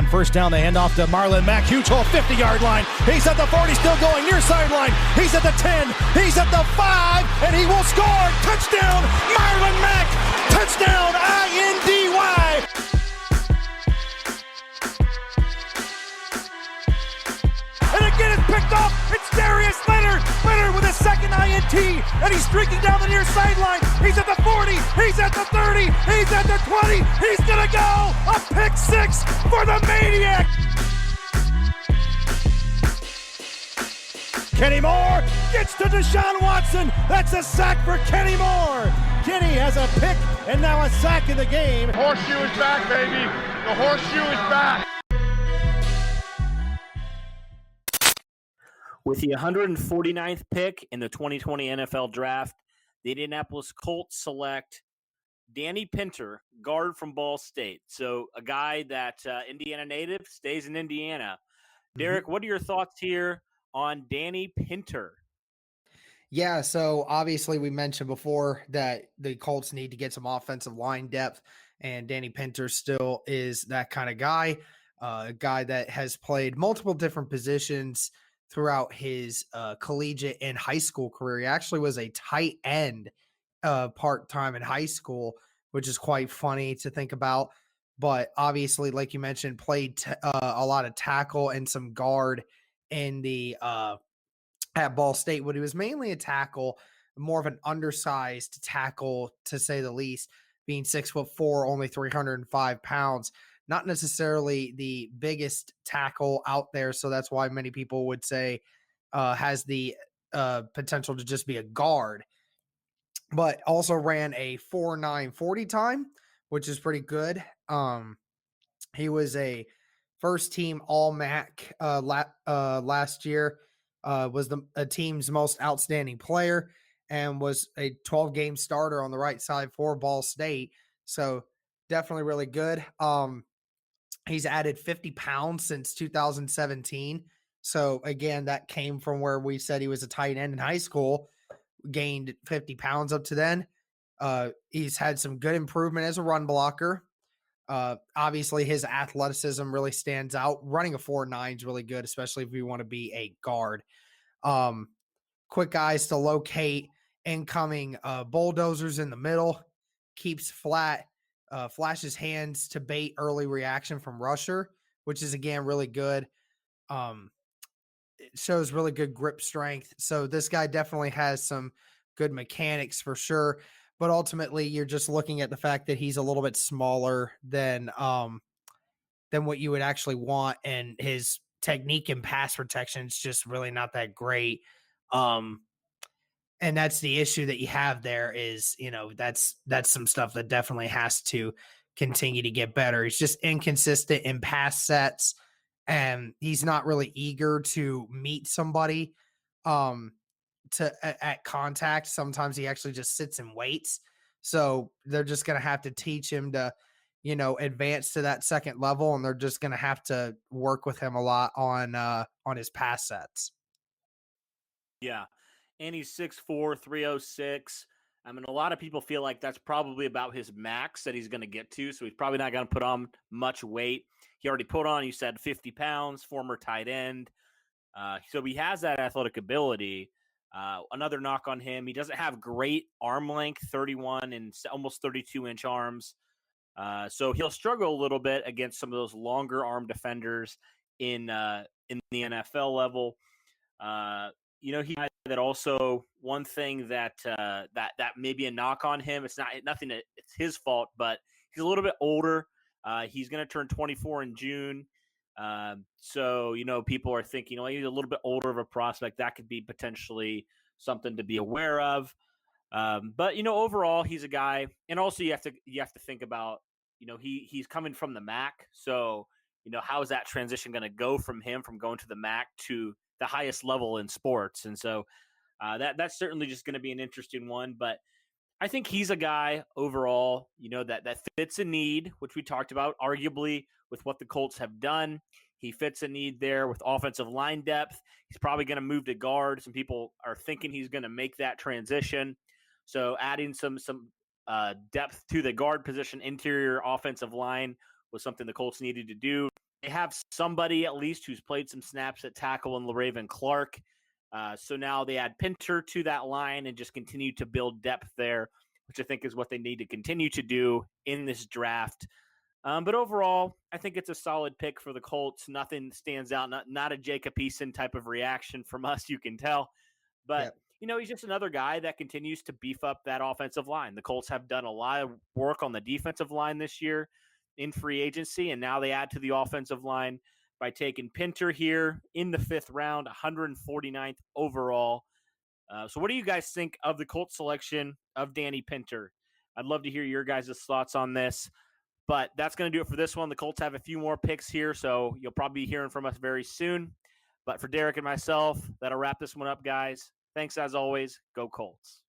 On first down, they hand off to Marlon Mack. Huge hole, 50-yard line. He's at the 40, still going near sideline. He's at the 10. He's at the 5, and he will score. Touchdown, Marlon Mack. Touchdown, INDY. And again, it's picked off. It's Darius Leonard. Leonard with a second INT, and he's streaking down the near sideline. He's at the 40. He's at the 30. He's at the 20. He's going to go. A pick six for the Maniac. Kenny Moore gets to Deshaun Watson. That's a sack for Kenny Moore. Kenny has a pick and now a sack in the game. Horseshoe is back, baby. The horseshoe is back. With the 149th pick in the 2020 NFL Draft, the Indianapolis Colts select Danny Pinter, guard from Ball State. So a guy that Indiana native, stays in Indiana. Derek, what are your thoughts here on Danny Pinter? Yeah, so obviously we mentioned before that the Colts need to get some offensive line depth, and Danny Pinter still is that kind of guy, a guy that has played multiple different positions throughout his collegiate and high school career. He actually was a tight end part-time in high school, which is quite funny to think about. But obviously, like you mentioned, played a lot of tackle and some guard in the at Ball State, but he was mainly a tackle, more of an undersized tackle, to say the least, being 6'4", only 305 pounds. Not necessarily the biggest tackle out there, so that's why many people would say has the potential to just be a guard. But also ran a 4.9 40 time, which is pretty good. He was a first-team All-MAC last year, was a team's most outstanding player, and was a 12-game starter on the right side for Ball State. So definitely really good. He's added 50 pounds since 2017. So, again, that came from where we said he was a tight end in high school, gained 50 pounds up to then. He's had some good improvement as a run blocker. Obviously, his athleticism really stands out. Running a 4.9 is really good, especially if you want to be a guard. Quick eyes to locate incoming bulldozers in the middle, keeps flat. Flashes hands to bait early reaction from rusher, which is, again, really good. It shows really good grip strength. So this guy definitely has some good mechanics for sure. But ultimately, you're just looking at the fact that he's a little bit smaller than what you would actually want, and his technique and pass protection is just really not that great. And that's the issue that you have there is, that's some stuff that definitely has to continue to get better. He's just inconsistent in pass sets, and he's not really eager to meet somebody at contact. Sometimes he actually just sits and waits. So they're just going to have to teach him to, advance to that second level, and they're just going to have to work with him a lot on his pass sets. Yeah. And he's 6'4", 306. I mean, a lot of people feel like that's probably about his max that he's going to get to, so he's probably not going to put on much weight. He already put on, you said, 50 pounds, former tight end. So he has that athletic ability. Another knock on him, he doesn't have great arm length, 31 and almost 32-inch arms. So he'll struggle a little bit against some of those longer arm defenders in the NFL level. He that also one thing that may be a knock on him. It's nothing that it's his fault, but he's a little bit older. He's going to turn 24 in June. So people are thinking, he's a little bit older of a prospect. That could be potentially something to be aware of. But overall, he's a guy, and also you have to think about, he's coming from the MAC. So how is that transition going to go from him from going to the MAC to the highest level in sports? And so that's certainly just going to be an interesting one. But I think he's a guy overall, that fits a need, which we talked about, arguably with what the Colts have done. He fits a need there with offensive line depth. He's probably going to move to guard. Some people are thinking he's going to make that transition. So adding some depth to the guard position, interior offensive line, was something the Colts needed to do. They have somebody at least who's played some snaps at tackle in LaRaven Clark. So now they add Pinter to that line and just continue to build depth there, which I think is what they need to continue to do in this draft. But overall, I think it's a solid pick for the Colts. Nothing stands out, not a Jacob Eason type of reaction from us, you can tell. But, he's just another guy that continues to beef up that offensive line. The Colts have done a lot of work on the defensive line this year in free agency, and now they add to the offensive line by taking Pinter here in the 5th round, 149th overall. So what do you guys think of the Colts selection of Danny Pinter? I'd love to hear your guys' thoughts on this. But that's going to do it for this one. The Colts have a few more picks here, so you'll probably be hearing from us very soon. But for Derek and myself, that'll wrap this one up, guys. Thanks as always. Go Colts.